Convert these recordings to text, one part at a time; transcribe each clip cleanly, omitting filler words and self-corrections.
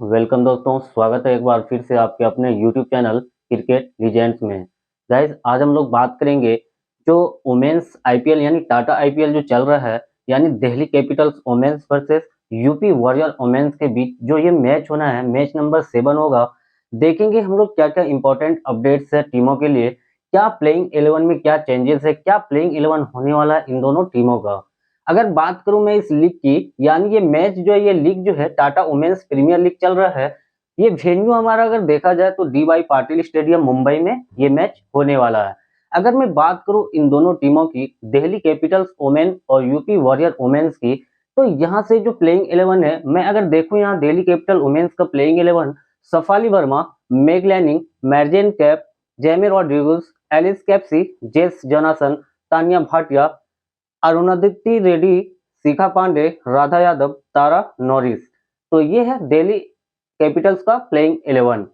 Welcome दोस्तों, स्वागत है एक बार फिर से आपके अपने यूट्यूब चैनल क्रिकेट लीजेंड्स में। गाइस, आज हम लोग बात करेंगे जो वुमेन्स आईपीएल यानी टाटा आईपीएल जो चल रहा है, यानी Delhi Capitals women's versus UP Warrior women's के बीच जो ये मैच होना है, मैच नंबर 7 होगा। देखेंगे हम लोग क्या क्या इंपॉर्टेंट अपडेट्स है टीमों के लिए, क्या प्लेइंग 11 में क्या चेंजेस है, क्या प्लेइंग 11 होने वाला है इन दोनों टीमों का। अगर बात करूं मैं इस लीग की, यानी ये मैच जो है, ये लीग जो है टाटा वुमेन्स प्रीमियर लीग चल रहा है। ये वेन्यू हमारा अगर देखा जाए तो D Y Patil stadium Mumbai में ये मैच होने वाला है। अगर मैं बात करूं इन दोनों टीमों की, दिल्ली कैपिटल्स वुमेन और यूपी वॉरियर वुमेन्स की, तो यहाँ से जो प्लेइंग 11 है, मैं अगर देखूं यहाँ दिल्ली कैपिटल वुमेन्स का playing 11, Shafali Verma, Meg Lanning, Marizanne Kapp, Jemimah Rodrigues, Alice Capsey, Jess Jonassen, Taniya Bhatia, Arundhati Reddy, Shikha Pandey, Radha Yadav, Tara Norris. तो ये है दिल्ली कैपिटल्स का प्लेइंग 11।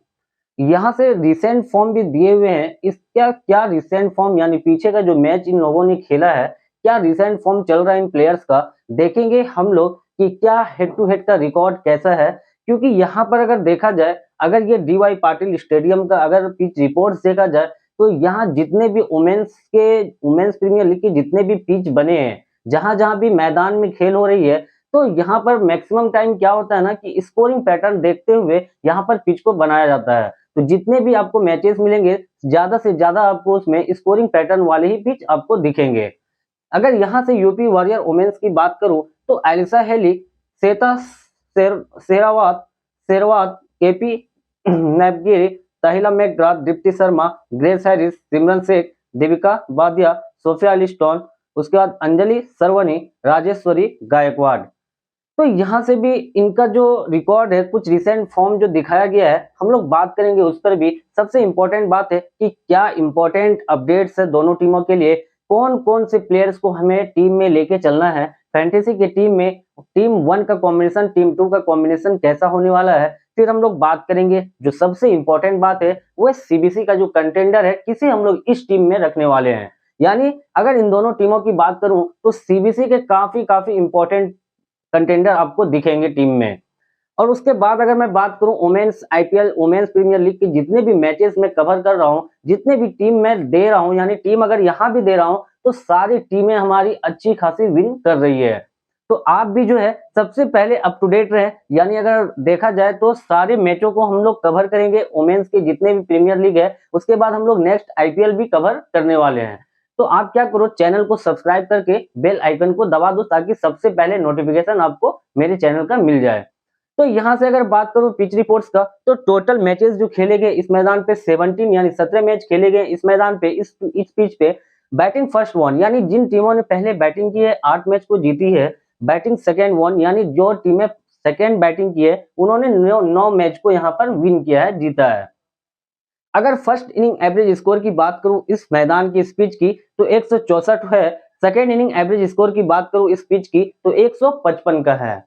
यहाँ से रिसेंट फॉर्म भी दिए हुए हैं। इसका क्या रिसेंट फॉर्म, यानी पीछे का जो मैच इन लोगों ने खेला है, क्या रिसेंट फॉर्म चल रहा है इन प्लेयर्स का, देखेंगे हम लोग कि क्या हेड टू हेड का रिकॉर्ड कैसा है। क्योंकि यहाँ पर अगर देखा जाए, अगर ये डी वाई पाटिल स्टेडियम का अगर पिच रिपोर्ट्स देखा जाए, तो यहाँ जितने भी वुमेन्स प्रीमियर लीग के जितने भी पिच बने हैं, जहां जहां भी मैदान में खेल हो रही है, तो यहाँ पर मैक्सिमम टाइम क्या होता है ना कि स्कोरिंग पैटर्न देखते हुए यहाँ पर पिच को बनाया जाता है। तो जितने भी आपको मैचेस मिलेंगे, ज्यादा से ज्यादा आपको उसमें स्कोरिंग पैटर्न वाले ही पिच आपको दिखेंगे। अगर यहाँ से यूपी वॉरियर वुमेन्स की बात करूं, तो Alyssa Healy, Shweta Sehrawat, KP Navgire, Tahlia McGrath, Deepti Sharma, Grace Harris, Simran Shaikh, Devika Vaidya, Sophie लिस्टॉन, उसके बाद अंजलि सरवनी, राजेश्वरी गायकवाड़। तो यहाँ से भी इनका जो रिकॉर्ड है, कुछ रिसेंट फॉर्म जो दिखाया गया है, हम लोग बात करेंगे उस पर भी। सबसे इंपॉर्टेंट बात है कि क्या इंपॉर्टेंट अपडेट्स है दोनों टीमों के लिए, कौन कौन से प्लेयर्स को हमें टीम में लेके चलना है। फैंटेसी के टीम में टीम 1 का कॉम्बिनेशन, टीम 2 का कॉम्बिनेशन कैसा होने वाला है, फिर हम लोग बात करेंगे। जो सबसे इंपॉर्टेंट बात है वो सीबीसी का जो कंटेंडर है, किसे हम लोग इस टीम में रखने वाले हैं। यानी अगर इन दोनों टीमों की बात करूं, तो सीबीसी के काफी इंपॉर्टेंट कंटेंडर आपको दिखेंगे टीम में। और उसके बाद अगर मैं बात करूं women's IPL, women's premier league के जितने भी मैचेस मैं कवर कर रहा हूं, जितने भी टीम मैं दे रहा हूं, यानी टीम अगर यहां भी दे रहा हूं, तो सारी टीमें हमारी अच्छी खासी विन कर रही है। तो आप भी जो है सबसे पहले अप टू डेट रहे। यानी अगर देखा जाए तो सारे मैचों को हम लोग कवर करेंगे, वुमेन्स के जितने भी प्रीमियर लीग है, उसके बाद हम लोग नेक्स्ट आईपीएल भी कवर करने वाले हैं। तो आप क्या करो, चैनल को सब्सक्राइब करके बेल आइकन को दबा दो, ताकि सबसे पहले नोटिफिकेशन आपको मेरे चैनल का मिल जाए। तो यहाँ से अगर बात करूं पिच रिपोर्ट्स का, तो टोटल मैचेस जो खेले गए इस मैदान पे 17 यानी 17 मैच खेले गए इस मैदान पे, इस पिच पे। बैटिंग फर्स्ट वन, यानी जिन टीमों ने पहले बैटिंग की है 8 मैच को जीती है। बैटिंग सेकेंड वन, यानी जो टीमें सेकेंड बैटिंग की है उन्होंने 9 मैच को यहाँ पर विन किया है, जीता है। अगर फर्स्ट इनिंग एवरेज स्कोर की बात करूं इस मैदान की, इस पिच की, तो 164 है। सेकेंड इनिंग एवरेज स्कोर की बात करूं इस पिच की, तो 155 का है।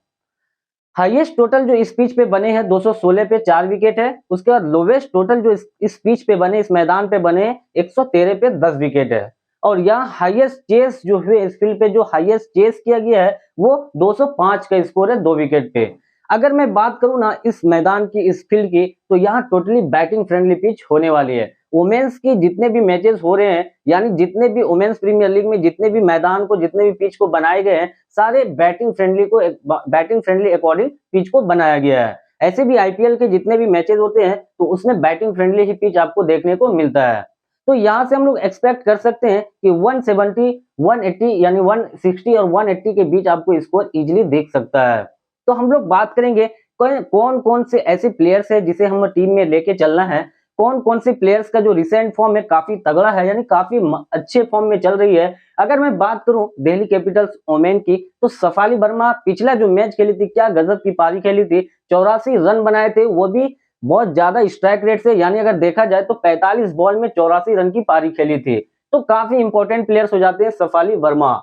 हाईएस्ट टोटल जो इस पिच पे बने हैं 216 पे 4 विकेट है। उसके बाद लोवेस्ट टोटल जो इस पिच पे बने, इस मैदान पे बने 113 पे 10 विकेट है। और यहाँ हाईएस्ट चेस जो हुए इस फील्ड पे, जो हाईएस्ट चेस किया गया है वो 205 का स्कोर है 2 विकेट पे। अगर मैं बात करूं ना इस मैदान की, इस फील्ड की, तो यहाँ टोटली बैटिंग फ्रेंडली पिच होने वाली है। वुमेन्स की जितने भी मैचेस हो रहे हैं, यानी जितने भी वुमेन्स प्रीमियर लीग में जितने भी मैदान को, जितने भी पिच को बनाए गए हैं, सारे बैटिंग फ्रेंडली अकॉर्डिंग पिच को बनाया गया है। ऐसे भी आईपीएल के जितने भी मैचेस होते हैं, तो उसमें बैटिंग फ्रेंडली ही पिच आपको देखने को मिलता है। तो यहाँ से हम लोग एक्सपेक्ट कर सकते हैं कि 170, 180 यानी 160 और 180 के बीच आपको स्कोर इजीली देख सकता है। तो हम लोग बात करेंगे कौन कौन से ऐसे प्लेयर्स है जिसे हम टीम में लेके चलना है, कौन कौन से प्लेयर्स का जो रिसेंट फॉर्म है काफी तगड़ा है, यानी काफी अच्छे फॉर्म में चल रही है। अगर मैं बात करूं दिल्ली कैपिटल्स वुमेन की, तो सफाली वर्मा पिछला जो मैच खेली थी, क्या गजब की पारी खेली थी। 84 रन बनाए थे, वो भी बहुत ज्यादा स्ट्राइक रेट से। यानी अगर देखा जाए तो 45 बॉल में 84 रन की पारी खेली थी। तो काफी इंपॉर्टेंट प्लेयर्स हो जाते हैं सफाली वर्मा।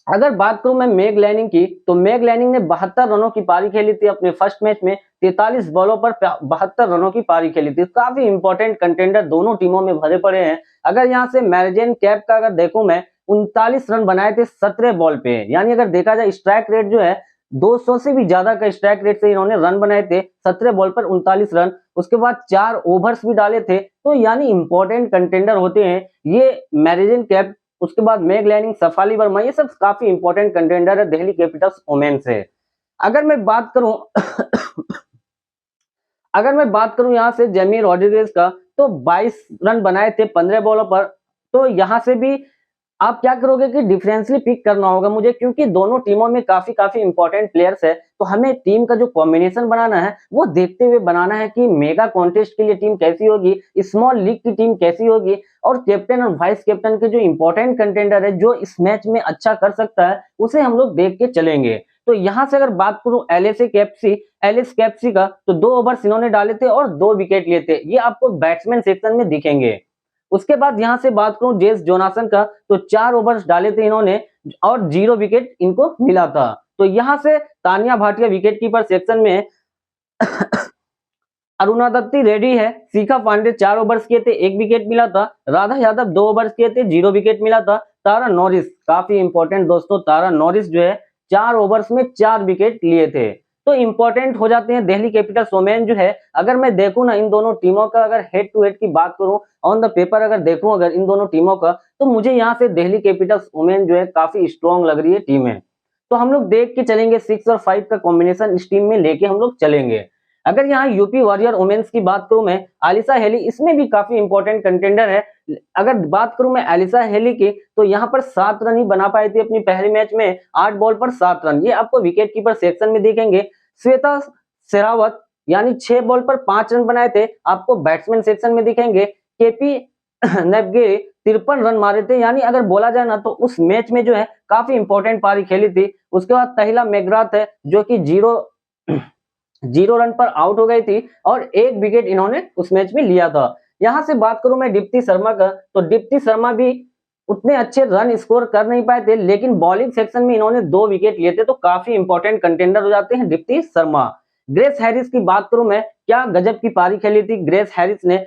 अगर बात करूं मैं मेग लैनिंग की, तो मेग लैनिंग ने 72 रनों की पारी खेली थी अपने फर्स्ट मैच में। 43 बॉलों पर 72 रनों की पारी खेली थी। काफी इंपॉर्टेंट कंटेंडर दोनों टीमों में भरे पड़े हैं। अगर यहाँ से मैर्जेन कैप का अगर देखूं मैं, 39 रन बनाए थे 17 बॉल पे। यानी अगर देखा जाए स्ट्राइक रेट जो है 200 से भी ज्यादा का स्ट्राइक रेट से इन्होंने रन बनाए थे, 17 बॉल पर 39 रन, उसके बाद 4 ओवर्स भी डाले थे। तो यानी इंपॉर्टेंट कंटेंडर होते हैं ये मैरिजन कैप, उसके बाद मैग लैनिंग, सफाली वर्मा, ये सब काफी इंपॉर्टेंट कंटेंडर है दिल्ली कैपिटल्स वुमेन से। अगर मैं बात करूं अगर मैं बात करूं यहाँ से जेमी रॉड्रिगेज का, तो 22 रन बनाए थे 15 बॉलों पर। तो यहाँ से भी आप क्या करोगे कि डिफरेंशियली पिक करना होगा मुझे, क्योंकि दोनों टीमों में काफी काफी इंपॉर्टेंट प्लेयर्स है। तो हमें टीम का जो कॉम्बिनेशन बनाना है वो देखते हुए बनाना है कि मेगा कॉन्टेस्ट के लिए टीम कैसी होगी, स्मॉल लीग की टीम कैसी होगी, और कैप्टन और वाइस कैप्टन के जो इंपॉर्टेंट कंटेंडर है जो इस मैच में अच्छा कर सकता है उसे हम लोग देख के चलेंगे। तो यहाँ से अगर बात करूं एलिस कैप्सी का, तो 2 ओवर्स इन्होंने डाले थे और 2 विकेट लिए थे, ये आपको बैट्समैन सेक्शन में दिखेंगे। उसके बाद यहां से बात करूं जेस जोनासन का, तो 4 ओवर्स डाले थे इन्होंने और 0 विकेट इनको मिला था। तो यहां से Tania Bhatia wicket keeper section में अरुणादत्ती रेड्डी है, शिखा पांडे 4 ओवर्स किए थे, 1 विकेट मिला था, राधा यादव 2 ओवर्स किए थे, 0 विकेट मिला था, तारा नॉरिस काफी इंपॉर्टेंट दोस्तों, तारा नॉरिस जो है 4 ओवर्स में 4 विकेट लिए थे। तो इंपॉर्टेंट हो जाते हैं दिल्ली कैपिटल्स वुमेन जो है। अगर मैं देखूं ना इन दोनों टीमों का, अगर हेड टू हेड की बात करूं, ऑन द पेपर अगर देखूं अगर इन दोनों टीमों का, तो मुझे यहाँ से दिल्ली कैपिटल्स वुमेन जो है काफी स्ट्रॉन्ग लग रही है टीम है। तो हम लोग देख के चलेंगे 6 और 5 का कॉम्बिनेशन इस टीम में लेके हम लोग चलेंगे। अगर यहाँ यूपी वॉरियर वुमेन्स की बात करूं मैं, आलिसा हेली इसमें भी काफी इंपॉर्टेंट कंटेंडर है। अगर बात करूं मैं आलिसा हेली की, तो यहाँ पर 7 रन ही बना पाई थी अपनी पहले मैच में, 8 बॉल पर 7 रन, ये आपको विकेट कीपर सेक्शन में दिखेंगे। श्वेता शेरावत यानी 6 बॉल पर 5 रन बनाए थे, आपको बैट्समैन सेक्शन में दिखेंगे। केपी नेपगे 53 रन मारे थे, यानी अगर बोला जाए ना तो उस मैच में जो है काफी इंपॉर्टेंट पारी खेली थी। उसके बाद तहिला मैकग्राथ है जो कि 0 रन पर आउट हो गई थी और 1 विकेट इन्होंने उस मैच में लिया था। यहां से बात करूं मैं दीप्ति शर्मा का, तो दीप्ति शर्मा भी उतने अच्छे रन स्कोर कर नहीं पाए थे, लेकिन बॉलिंग सेक्शन में इन्होंने 2 विकेट लिए थे, तो काफी इंपॉर्टेंट कंटेंडर हो जाते हैं दीप्ति शर्मा। ग्रेस हैरिस की बात करूं मैं, क्या गजब की पारी खेली थी ग्रेस हैरिस ने,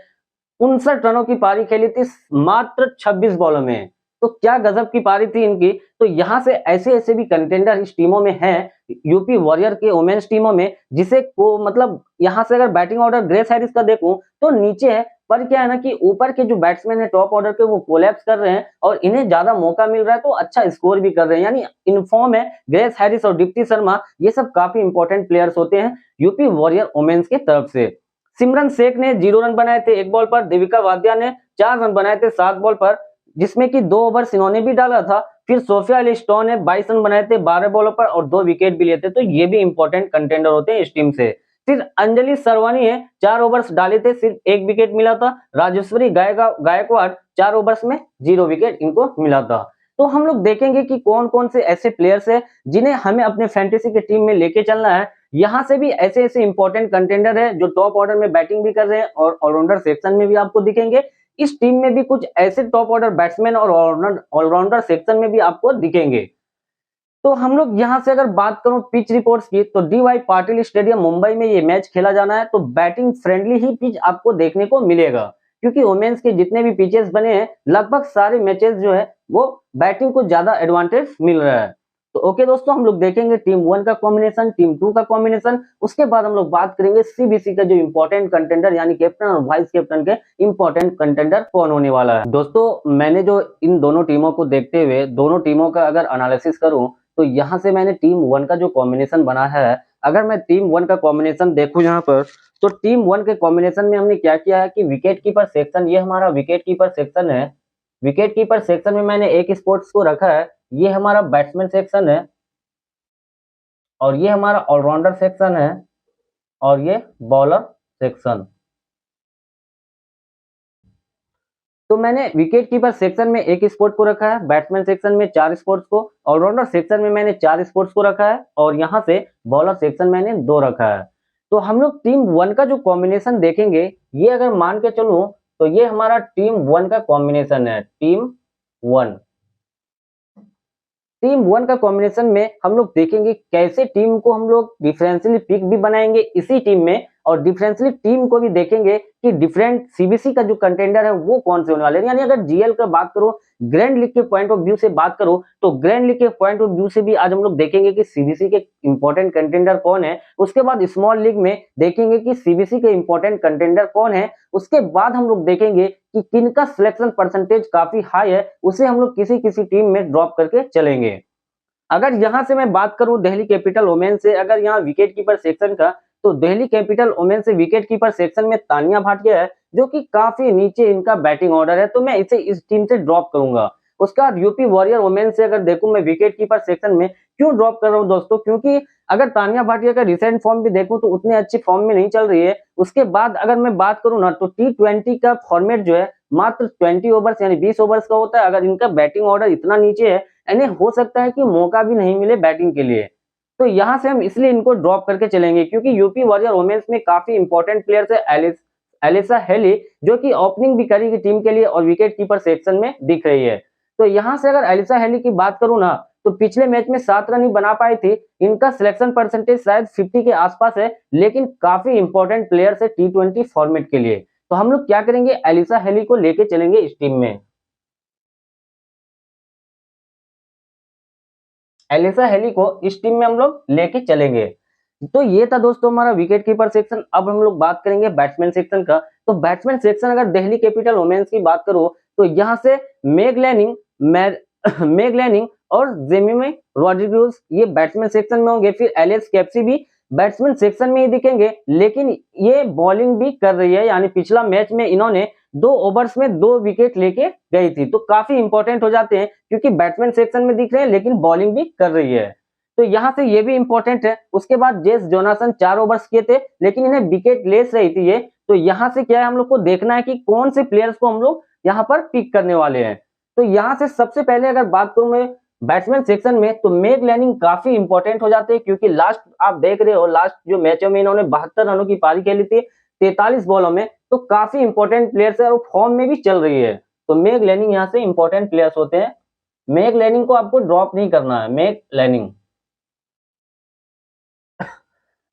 59 रनों की पारी खेली थी मात्र 26 बॉलों में, तो क्या गजब की पारी थी इनकी। तो यहाँ से ऐसे ऐसे भी कंटेंडर इस टीमों में हैं, यूपी वॉरियर के वुमेन्स टीमों में, जिसे को मतलब यहाँ से अगर बैटिंग ऑर्डर ग्रेस हैरिस का देखूं तो नीचे है, पर क्या है ना कि ऊपर के जो बैट्समैन है टॉप ऑर्डर के वो कोलैप्स कर रहे हैं और इन्हें ज्यादा मौका मिल रहा है तो अच्छा स्कोर भी कर रहे हैं, यानी इनफॉर्म है ग्रेस हैरिस और दीप्ति शर्मा, ये सब काफी इंपॉर्टेंट प्लेयर्स होते हैं यूपी वॉरियर वुमेन्स के तरफ से। सिमरन शेख ने 0 रन बनाए थे 1 बॉल पर, देविका वाद्या ने 4 रन बनाए थे 7 बॉल पर, जिसमें कि 2 ओवर्स इन्होंने भी डाला था। फिर सोफिया लिस्टो ने 22 रन बनाए थे 12 बॉलों पर और 2 विकेट भी लिए थे, तो ये भी इंपॉर्टेंट कंटेंडर होते हैं इस टीम से। फिर अंजलि सरवानी है, 4 ओवर्स डाले थे, सिर्फ 1 विकेट मिला था। राजेश्वरी गायकवाड़ 4 ओवर्स में 0 विकेट इनको मिला था। तो हम लोग देखेंगे कि कौन कौन से ऐसे प्लेयर्स है जिन्हें हमें अपने फैंटेसी के टीम में लेके चलना है। यहाँ से भी ऐसे ऐसे इंपॉर्टेंट कंटेंडर है जो टॉप ऑर्डर में बैटिंग भी कर रहे हैं और ऑलराउंडर सेक्शन में भी आपको दिखेंगे। इस टीम में भी कुछ ऐसे टॉप ऑर्डर बैट्समैन और ऑलराउंडर सेक्शन में भी आपको दिखेंगे। तो हम लोग यहाँ से अगर बात करूं पिच रिपोर्ट्स की, तो DY पाटिल स्टेडियम मुंबई में ये मैच खेला जाना है, तो बैटिंग फ्रेंडली ही पिच आपको देखने को मिलेगा, क्योंकि वुमेन्स के जितने भी पिचेस बने हैं लगभग सारे मैचेस जो है वो बैटिंग को ज्यादा एडवांटेज मिल रहा है। तो ओके दोस्तों, हम लोग देखेंगे टीम 1 का कॉम्बिनेशन, टीम 2 का कॉम्बिनेशन, उसके बाद हम लोग बात करेंगे CBC का जो इंपॉर्टेंट कंटेंडर यानी कैप्टन और वाइस कैप्टन के इंपॉर्टेंट कंटेंडर कौन होने वाला है। दोस्तों, मैंने जो इन दोनों टीमों को देखते हुए दोनों टीमों का अगर एनालिसिस करूं, तो यहाँ से मैंने टीम 1 का जो कॉम्बिनेशन बना है, अगर मैं टीम 1 का कॉम्बिनेशन देखूं यहाँ पर, तो टीम 1 के कॉम्बिनेशन में हमने क्या किया है कि विकेट कीपर सेक्शन, ये हमारा विकेट कीपर सेक्शन है। विकेट कीपर सेक्शन में मैंने एक स्पोर्ट्स को रखा है, ये हमारा बैट्समैन सेक्शन है, और ये हमारा ऑलराउंडर सेक्शन है, और ये बॉलर सेक्शन। तो मैंने विकेट कीपर सेक्शन में एक स्पोर्ट को रखा है, बैट्समैन सेक्शन में 4 स्पोर्ट्स को, ऑलराउंडर सेक्शन में मैंने 4 स्पोर्ट्स को रखा है, और यहाँ से बॉलर सेक्शन मैंने 2 रखा है। तो हम लोग टीम 1 का जो कॉम्बिनेशन देखेंगे, ये अगर मान के चलूं तो ये हमारा टीम 1 का कॉम्बिनेशन है। टीम 1 का कॉम्बिनेशन में हम लोग देखेंगे कैसे टीम को हम लोग डिफरेंशियली पिक भी बनाएंगे इसी टीम में, और डिफरेंशियली टीम को भी देखेंगे कि डिफरेंट सीबीसी का जो कंटेंडर है वो कौन से होने वाले हैं। यानी अगर जीएल का बात करो, ग्रैंड लीग के पॉइंट ऑफ व्यू से बात करो, तो ग्रैंड लीग के पॉइंट ऑफ व्यू से भी आज हम लोग देखेंगे कि सीबीसी के इंपॉर्टेंट कंटेंडर कौन है। उसके बाद स्मॉल लीग में देखेंगे कि सीबीसी के इंपॉर्टेंट कंटेंडर कौन है। उसके बाद हम लोग देखेंगे कि किनका सिलेक्शन परसेंटेज काफी हाई है, उसे हम लोग किसी किसी टीम में ड्रॉप करके चलेंगे। अगर यहां से मैं बात करूं दिल्ली कैपिटल वुमेन से, अगर यहाँ विकेट कीपर सेक्शन का, तो दिल्ली कैपिटल वुमेन से विकेट कीपर सेक्शन में तानिया भाटिया है, जो कि काफी नीचे इनका बैटिंग ऑर्डर है, तो मैं इसे इस टीम से ड्रॉप करूंगा। उसका यूपी वॉरियर वुमेन से अगर देखूं मैं विकेट कीपर सेक्शन में, क्यों ड्रॉप कर रहा हूं दोस्तों, क्योंकि अगर तानिया भाटिया का रिसेंट फॉर्म भी देखूं तो उतने अच्छी फॉर्म में नहीं चल रही है। उसके बाद अगर मैं बात करूं ना, तो T20 का फॉर्मेट जो है मात्र 20 ओवर्स यानी 20 ओवर्स का होता है। अगर इनका बैटिंग ऑर्डर इतना नीचे है, यानी हो सकता है कि मौका भी नहीं मिले बैटिंग के लिए, तो यहां से हम इसलिए इनको ड्रॉप करके चलेंगे, क्योंकि यूपी वॉरियर वुमेन्स में काफी इंपॉर्टेंट प्लेयर्स है एलिसा हेली, जो कि ओपनिंग भी करेगी टीम के लिए और विकेट कीपर सेक्शन में दिख रही है। तो यहां से अगर एलिसा हेली की बात करूं ना, तो पिछले मैच में 7 रन ही बना पाई थी। इनका सिलेक्शन परसेंटेज शायद 50 के आसपास है, लेकिन काफी इंपॉर्टेंट प्लेयर्स है T20 फॉर्मेट के लिए। तो हम लोग क्या करेंगे, एलिसा हेली को लेके चलेंगे इस टीम में। एलिसा हेली को इस टीम में हम लोग लेके चलेंगे। तो ये था दोस्तों हमारा विकेट कीपर सेक्शन। अब हम लोग बात करेंगे बैट्समैन सेक्शन का। तो बैट्समैन सेक्शन अगर दिल्ली कैपिटल वुमेन्स की बात करो, तो यहाँ से मेग लैनिंग मेग लैनिंग और जेमिमी रॉड्रिगेज ये बैट्समैन सेक्शन में होंगे। फिर एलेक्स कैप्सी भी बैट्समैन सेक्शन में ही दिखेंगे, लेकिन ये बॉलिंग भी कर रही है। यानी पिछला मैच में इन्होंने 2 ओवर्स में 2 विकेट लेके गई थी, तो काफी इंपॉर्टेंट हो जाते हैं, क्योंकि बैट्समैन सेक्शन में दिख रहे हैं लेकिन बॉलिंग भी कर रही है, तो यहाँ से ये भी इंपॉर्टेंट है। उसके बाद जेस जोनासन 4 ओवर्स किए थे, लेकिन इन्हें विकेट लेस रही थी ये, तो यहाँ से क्या है, हम लोग को देखना है कि कौन से प्लेयर्स को हम लोग यहाँ पर पिक करने वाले हैं। तो यहाँ से सबसे पहले अगर बात करूं मैं बैट्समैन सेक्शन में, तो मेग लैनिंग काफी इंपॉर्टेंट हो जाते हैं, क्योंकि लास्ट आप देख रहे हो, लास्ट जो मैचों में इन्होंने 72 रनों की पारी खेली थी 43 बॉलों में, तो काफी इंपॉर्टेंट प्लेयर्स है और फॉर्म में भी चल रही है। तो मेग लैनिंग यहाँ से इंपॉर्टेंट प्लेयर्स होते हैं। मेग लैनिंग को आपको ड्रॉप नहीं करना है, मेग लैनिंग।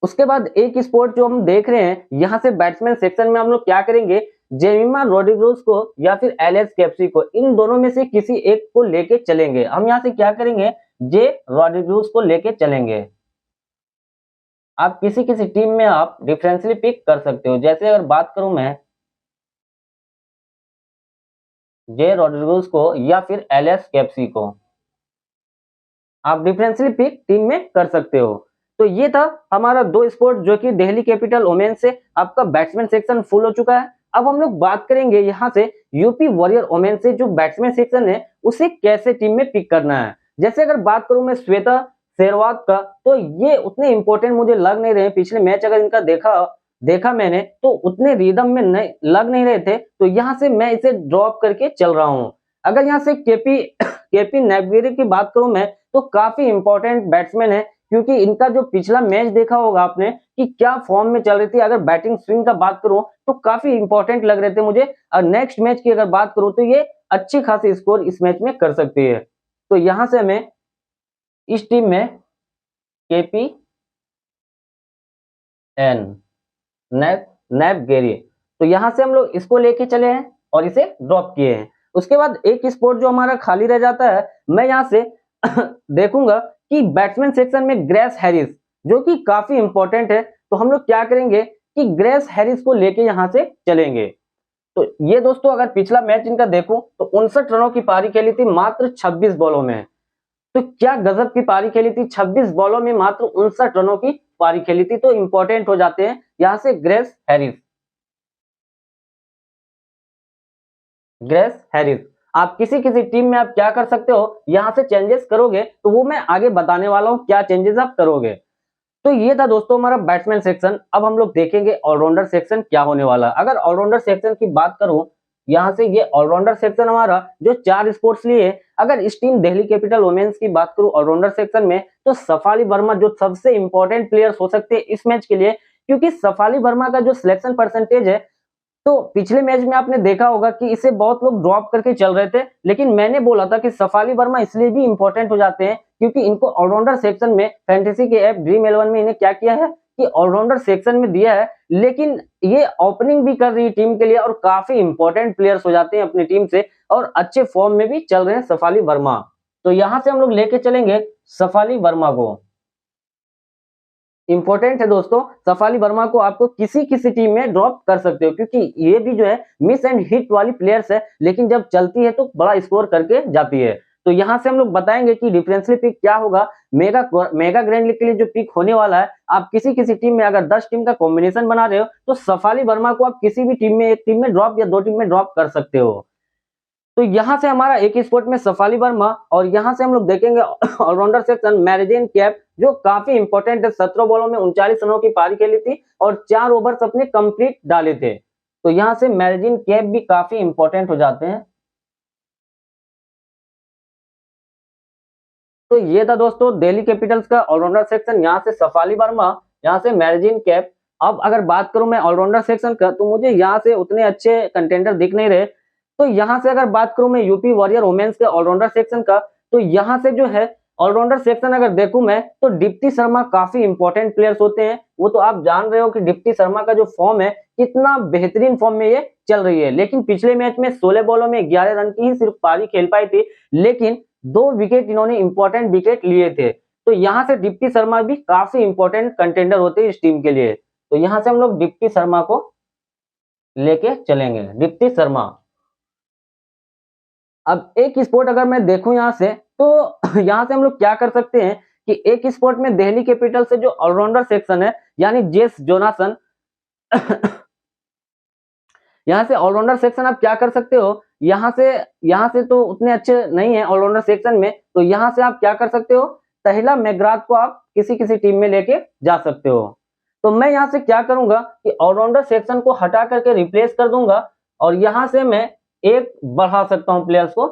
उसके बाद एक स्पोर्ट जो हम देख रहे हैं, यहाँ से बैट्समैन सेक्शन में हम लोग क्या करेंगे, जेमिमा रोड्रिगेज को या फिर एलेक्स कैप्सी को, इन दोनों में से किसी एक को लेके चलेंगे। हम यहाँ से क्या करेंगे, जे रोड्रिगेज को लेके चलेंगे। आप किसी किसी टीम में आप डिफरेंशियली पिक कर सकते हो। जैसे अगर बात करूं मैं जे रोड्रिगेज को या फिर एलेक्स कैप्सी को, आप डिफरेंशियली पिक टीम में कर सकते हो। तो ये था हमारा 2 स्पोर्ट, जो कि दिल्ली कैपिटल वुमेन से आपका बैट्समैन सेक्शन फुल हो चुका है। अब हम लोग बात करेंगे यहाँ से यूपी वॉरियर वुमेन से जो बैट्समैन सेक्शन है उसे कैसे टीम में पिक करना है। जैसे अगर बात करूं मैं श्वेता शेरवाग का, तो ये उतने इंपॉर्टेंट मुझे लग नहीं रहे। पिछले मैच अगर इनका देखा मैंने, तो उतने रिदम में नहीं लग नहीं रहे थे, तो यहाँ से मैं इसे ड्रॉप करके चल रहा हूँ। अगर यहाँ से केपी नैबगिरी की बात करूं मैं, तो काफी इंपॉर्टेंट बैट्समैन है, क्योंकि इनका जो पिछला मैच देखा होगा आपने कि क्या फॉर्म में चल रही थी। अगर बैटिंग स्विंग का बात करूं तो काफी इंपॉर्टेंट लग रहे थे मुझे, और नेक्स्ट मैच की अगर बात करूं तो ये अच्छी खासी स्कोर इस मैच में कर सकती है। तो यहां से हमें इस टीम में केपी एन नैबगिरी, तो यहां से हम लोग इसको लेके चले हैं और इसे ड्रॉप किए हैं। उसके बाद एक स्पोर्ट जो हमारा खाली रह जाता है, मैं यहां से देखूंगा कि बैट्समैन सेक्शन में ग्रेस हैरिस, जो कि काफी इंपॉर्टेंट है, तो हम लोग क्या करेंगे कि ग्रेस हैरिस को लेके यहां से चलेंगे। तो ये दोस्तों अगर पिछला मैच इनका देखूं तो 59 रनों की पारी खेली थी मात्र 26 बॉलों में। तो क्या गजब की पारी खेली थी, 26 बॉलों में मात्र 59 रनों की पारी खेली थी, तो इंपॉर्टेंट हो जाते हैं यहां से ग्रेस हैरिस। आप किसी किसी टीम में आप क्या कर सकते हो, यहां से चेंजेस करोगे, तो वो मैं आगे बताने वाला हूं क्या चेंजेस आप करोगे। तो ये था दोस्तों हमारा बैट्समैन सेक्शन। अब हम लोग देखेंगे ऑलराउंडर सेक्शन क्या होने वाला। अगर ऑलराउंडर सेक्शन की बात करूं, यहाँ से ये ऑलराउंडर सेक्शन हमारा जो 4 स्पोर्ट्स लिए, अगर इस टीम दिल्ली कैपिटल वुमेन्स की बात करूं ऑलराउंडर सेक्शन में, तो सफाली वर्मा जो सबसे इंपॉर्टेंट प्लेयर्स हो सकते हैं इस मैच के लिए, क्योंकि सफाली वर्मा का जो सिलेक्शन परसेंटेज है, तो पिछले मैच में आपने देखा होगा कि इसे बहुत लोग ड्रॉप करके चल रहे थे, लेकिन मैंने बोला था कि सफाली वर्मा इसलिए भी इंपॉर्टेंट हो जाते हैं क्योंकि इनको ऑलराउंडर सेक्शन में फैंटेसी के ऐप ड्रीम 11 में इन्हें क्या किया है, कि ऑलराउंडर सेक्शन में दिया है, लेकिन ये ओपनिंग भी कर रही है टीम के लिए और काफी इंपॉर्टेंट प्लेयर्स हो जाते हैं अपनी टीम से और अच्छे फॉर्म में भी चल रहे हैं सफाली वर्मा। तो यहां से हम लोग लेके चलेंगे सफाली वर्मा को। इंपॉर्टेंट है दोस्तों, सफाली वर्मा को आपको किसी किसी टीम में ड्रॉप कर सकते हो, क्योंकि ये भी जो है मिस एंड हिट वाली प्लेयर्स है, लेकिन जब चलती है तो बड़ा स्कोर करके जाती है। तो यहां से हम लोग बताएंगे कि डिफरेंशियल पिक क्या होगा मेगा ग्रैंड लीग के लिए जो पिक होने वाला है। आप किसी किसी टीम में अगर 10 टीम का कॉम्बिनेशन बना रहे हो तो सफाली वर्मा को आप किसी भी टीम में, एक टीम में ड्रॉप या 2 टीम में ड्रॉप कर सकते हो। तो यहाँ से हमारा एक स्पोर्ट में सफाली वर्मा, और यहाँ से हम लोग देखेंगे ऑलराउंडर सेक्शन मैरिजिन कैप, जो काफी इंपॉर्टेंट है। 17 बॉलों में 39 रनों की पारी खेली थी और 4 ओवर्स अपने कंप्लीट डाले थे। तो यहाँ से मैरिजिन कैप भी काफी इंपॉर्टेंट हो जाते हैं। तो ये था दोस्तों दिल्ली कैपिटल्स का ऑलराउंडर सेक्शन, यहाँ से सफाली वर्मा, यहाँ से मैरिजिन कैप। अब अगर बात करूं मैं ऑलराउंडर सेक्शन का, तो मुझे यहाँ से उतने अच्छे कंटेंडर दिख नहीं रहे। तो यहाँ से अगर बात करूं मैं यूपी वॉरियर वुमेन्स के ऑलराउंडर सेक्शन का, तो यहाँ से जो है ऑलराउंडर सेक्शन अगर देखूं मैं, तो दीप्ति शर्मा काफी इंपॉर्टेंट प्लेयर्स होते हैं। वो तो आप जान रहे हो कि दीप्ति शर्मा का जो फॉर्म है, कितना बेहतरीन फॉर्म में ये चल रही है। लेकिन पिछले मैच में 16 बॉलों में 11 रन की ही सिर्फ पारी खेल पाई थी, लेकिन 2 विकेट इन्होंने इंपॉर्टेंट विकेट लिए थे। तो यहाँ से दीप्ति शर्मा भी काफी इंपॉर्टेंट कंटेंडर होते हैं इस टीम के लिए। तो यहाँ से हम लोग दीप्ति शर्मा को लेके चलेंगे। दीप्ति शर्मा। अब एक स्पोर्ट अगर मैं देखूं यहाँ से, तो यहाँ से हम लोग क्या कर सकते हैं कि एक स्पोर्ट में दिल्ली कैपिटल से जो ऑलराउंडर सेक्शन है, यानी जेस जोनासन, यहाँ से ऑलराउंडर सेक्शन आप क्या कर सकते हो, यहाँ से तो उतने अच्छे नहीं है ऑलराउंडर सेक्शन में। तो यहाँ से आप क्या कर सकते हो, तहिला मैकग्राथ को आप किसी किसी टीम में लेके जा सकते हो। तो मैं यहाँ से क्या करूंगा कि ऑलराउंडर सेक्शन को हटा करके रिप्लेस कर दूंगा, और यहाँ से मैं एक बढ़ा सकता हूं प्लेयर्स को।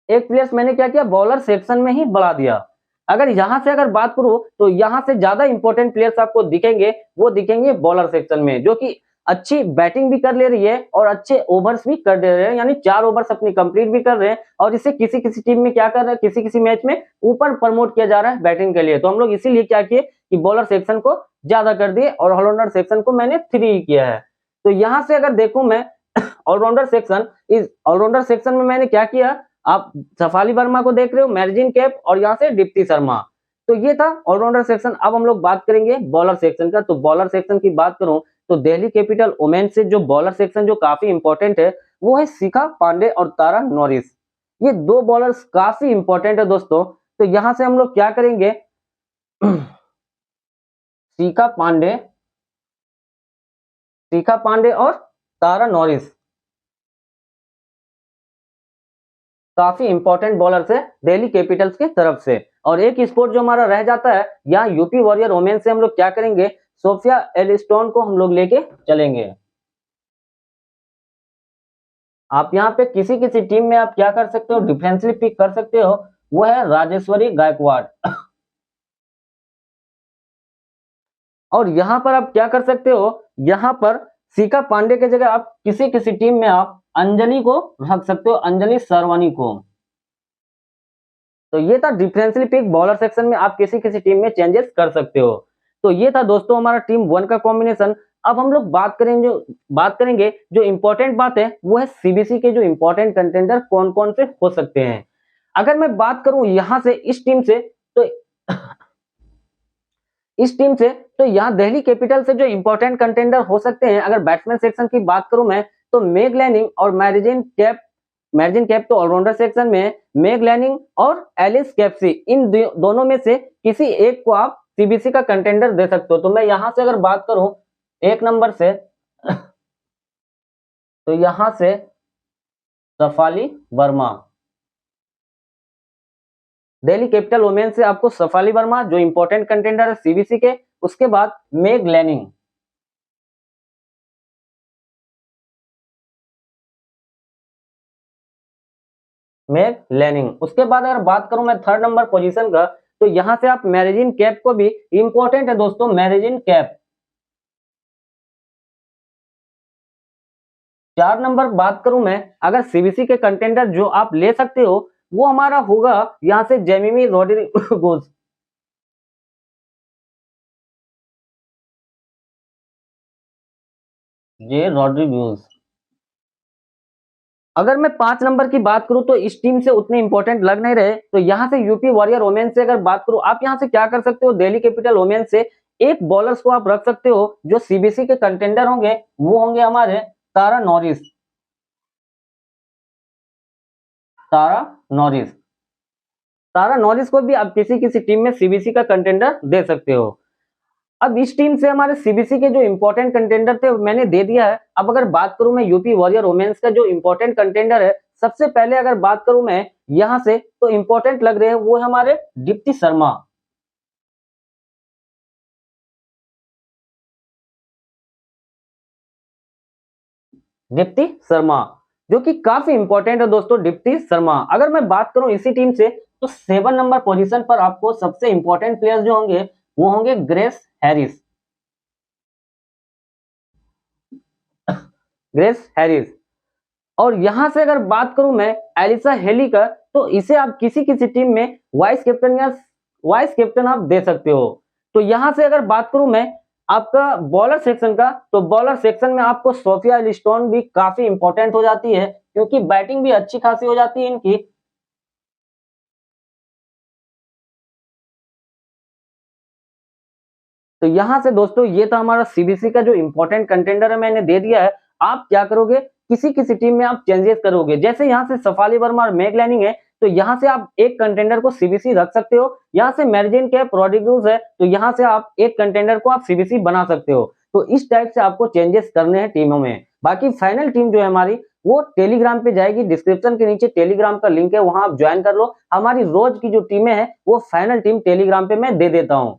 एक प्लेयर्स मैंने क्या किया, बॉलर सेक्शन में ही बढ़ा दिया। अगर यहां से अगर बात करूं, तो यहां से ज्यादा इंपॉर्टेंट प्लेयर्स आपको दिखेंगे, वो दिखेंगे बॉलर सेक्शन में, जो कि अच्छी बैटिंग भी कर ले रही है और अच्छे ओवर्स भी कर दे रहे हैं, यानी 4 ओवर्स अपनी कंप्लीट भी कर रहे हैं। और इसे किसी किसी टीम में क्या कर रहे हैं, किसी किसी मैच में ऊपर प्रमोट किया जा रहा है बैटिंग के लिए। तो हम लोग इसीलिए क्या किए कि बॉलर सेक्शन को ज्यादा कर दिए और ऑलराउंडर सेक्शन को मैंने 3 किया है। तो यहां से अगर देखूं मैं ऑलराउंडर सेक्शन, इस ऑलराउंडर सेक्शन में मैंने क्या किया, आप सफाली वर्मा को देख रहे हो, मैरिजिन कैप, और यहाँ से दीप्ति शर्मा। तो ये था ऑलराउंडर सेक्शन। अब हम लोग बात करेंगे बॉलर सेक्शन का। तो बॉलर सेक्शन की बात करूं, तो दिल्ली कैपिटल वुमेन से जो बॉलर सेक्शन जो काफी इंपॉर्टेंट है, वो है शिखा पांडे और तारा नॉरिस। ये 2 बॉलर्स काफी इंपॉर्टेंट है दोस्तों। तो यहां से हम लोग क्या करेंगे, शिखा पांडे, शिखा पांडे और तारा नॉरिस काफी इंपॉर्टेंट बॉलर्स है दिल्ली कैपिटल्स की तरफ से। और एक स्पोर्ट जो हमारा रह जाता है, यहाँ यूपी वॉरियर वुमेन से हम लोग क्या करेंगे, सोफिया एलिस्टोन को हम लोग लेके चलेंगे। आप यहाँ पे किसी किसी टीम में आप क्या कर सकते हो, डिफेंसिव पिक कर सकते हो, वो है राजेश्वरी गायकवाड़। और यहाँ पर आप क्या कर सकते हो, यहाँ पर शिखा पांडे की जगह आप किसी किसी टीम में आप अंजलि को रख सकते हो, अंजलि सरवानी को। तो ये था डिफरेंशियल पिक। बॉलर सेक्शन में आप किसी किसी टीम में चेंजेस कर सकते हो। तो ये था दोस्तों हमारा टीम 1 का कॉम्बिनेशन। अब हम लोग बात करेंगे जो इंपॉर्टेंट बात है, वो है सीबीसी के जो इंपॉर्टेंट कंटेंडर कौन कौन से हो सकते हैं। अगर मैं बात करूं यहां से इस टीम से, तो यहाँ दिल्ली कैपिटल से जो इंपॉर्टेंट कंटेंडर हो सकते हैं, अगर बैट्समैन सेक्शन की बात करूं मैं, तो मेग लैनिंग और मैरिजिन कैप तो ऑलराउंडर सेक्शन में है। मेग लैनिंग और एलिस कैप्सी, इन दोनों में से किसी एक को आप सीबीसी का कंटेंडर दे सकते हो। तो मैं यहां से अगर बात करूं 1 नंबर से, तो यहां से सफाली वर्मा, दिल्ली कैपिटल वुमेन से आपको सफाली वर्मा जो इंपॉर्टेंट कंटेंडर है सीबीसी के, उसके बाद मेग लैनिंग, उसके बाद अगर बात करूं मैं 3rd नंबर पोजीशन का, तो यहां से आप मैरिजिन कैप को भी, इंपॉर्टेंट है दोस्तों मैरिजिन कैप। 4 नंबर बात करूं मैं, अगर सीबीसी के कंटेंडर जो आप ले सकते हो, वो हमारा होगा यहाँ से जेमिमी रोड्रिगोज। जे रॉड्रिगोज। अगर मैं 5 नंबर की बात करूं तो इस टीम से उतने इंपॉर्टेंट लग नहीं रहे, तो यहाँ से यूपी वॉरियर वोमेन्स से अगर बात करूं, आप यहाँ से क्या कर सकते हो, दिल्ली कैपिटल वोमेन्स से एक बॉलर्स को आप रख सकते हो जो सीबीसी के कंटेंडर होंगे, वो होंगे हमारे तारा नॉरिस। तारा नॉरिस। तारा नॉरिस को भी आप किसी किसी टीम में सीबीसी का कंटेंडर दे सकते हो। अब इस टीम से हमारे सीबीसी के जो इंपॉर्टेंट कंटेंडर थे मैंने दे दिया है। अब अगर बात करूं मैं यूपी वॉरियर वोमेन्स का जो इंपॉर्टेंट कंटेंडर है, सबसे पहले अगर बात करूं मैं यहां से, तो इंपॉर्टेंट लग रहे हैं वो है हमारे दीप्ति शर्मा। दीप्ति शर्मा जो कि काफी इंपॉर्टेंट है दोस्तों। दीप्ति शर्मा अगर मैं बात करूं इसी टीम से, तो 7 नंबर पोजीशन पर आपको सबसे इंपॉर्टेंट प्लेयर्स जो होंगे वो होंगे ग्रेस हैरिस। Grace Harris. और यहां से अगर बात करूं मैं एलिसा हेली का, तो इसे आप किसी किसी टीम में वाइस कैप्टन या वाइस कैप्टन आप दे सकते हो। तो यहां से अगर बात करूं मैं आपका बॉलर सेक्शन का, तो बॉलर सेक्शन में आपको सोफिया एलिस्टोन भी काफी इंपॉर्टेंट हो जाती है, क्योंकि बैटिंग भी अच्छी खासी हो जाती है इनकी। तो यहां से दोस्तों ये था हमारा सीबीसी का जो इंपॉर्टेंट कंटेंडर है, मैंने दे दिया है। आप क्या करोगे, किसी किसी टीम में आप चेंजेस करोगे, जैसे यहाँ से सफाली वर्मा और मैग लैनिंग है, तो यहाँ से आप एक कंटेंडर को सीबीसी रख सकते हो। यहाँ से मैरिजिन कैप रॉड्रिगेज है, तो यहाँ से आप एक कंटेंडर को आप सीबीसी बना सकते हो। तो इस टाइप से आपको चेंजेस करने हैं टीमों में। बाकी फाइनल टीम जो है हमारी, वो टेलीग्राम पे जाएगी, डिस्क्रिप्शन के नीचे टेलीग्राम का लिंक है, वहां आप ज्वाइन कर लो। हमारी रोज की जो टीमें हैं वो फाइनल टीम टेलीग्राम पे मैं दे देता हूँ।